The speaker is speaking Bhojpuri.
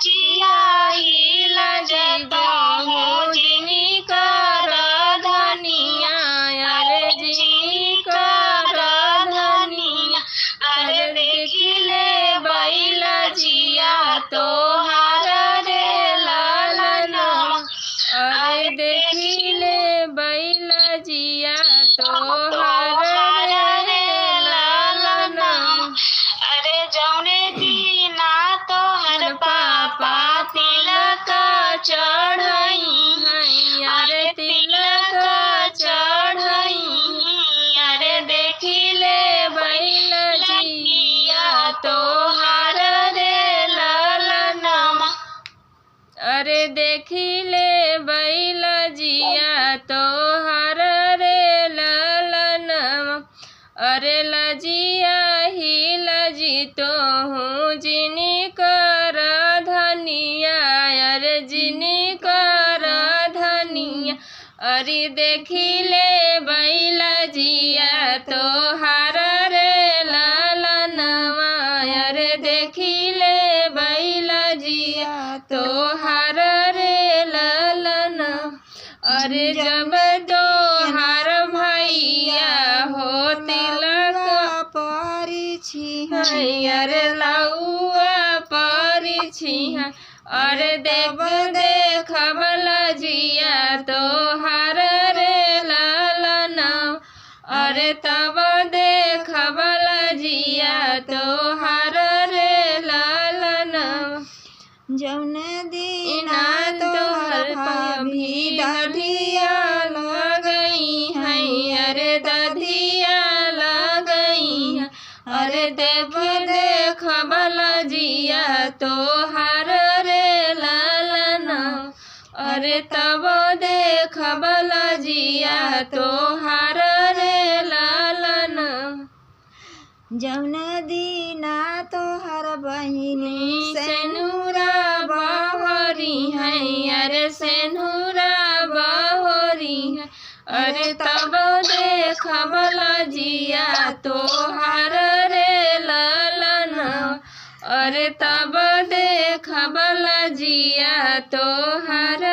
जिया हिला जतो हो जिनी कर धनिया अरे जिनी कर धनिया अरे देखिले बैला जिया तोहार रे लालनवा अरे देखिले बैला जिया तोहार रे लालनवा अरे जौने दीना तोहर पापा तिलक चढ़ई अरे तिलक चढ़ई अरे देखिले बैला जिया तोहार रे लालनवा अरे देखिले बैला जिया तोहार रे लालनवा अरे लजिया ही लजी तो हूँ जिनी कर धनिया अरे जिनी कर धनिया अरे देखिले बैला जिया तोहार रे लालनवा अरे देखिले बैला जिया तोहार रे लालनवा अरे जब तोहार भैया हो तिलक अरे लौआ परिछिहा अरे देव देख जिया तोहार रे लालनवा अरे तब देख जिया तोहार रे लालनवा जौने दीना तोहर भाभी दधिया लगई है अरे दधिया लगई है अरे देव देख जिया तोहार रे लालनवा अरे तब देख जिया तोहार रे लालनवा जौने दीना तोहर बहिनी सेनुरा बहरी है अरे सेनुरा बहरी है अरे तब देख जिया तोहार रे लालनवा अरे तब देख जिया तोहार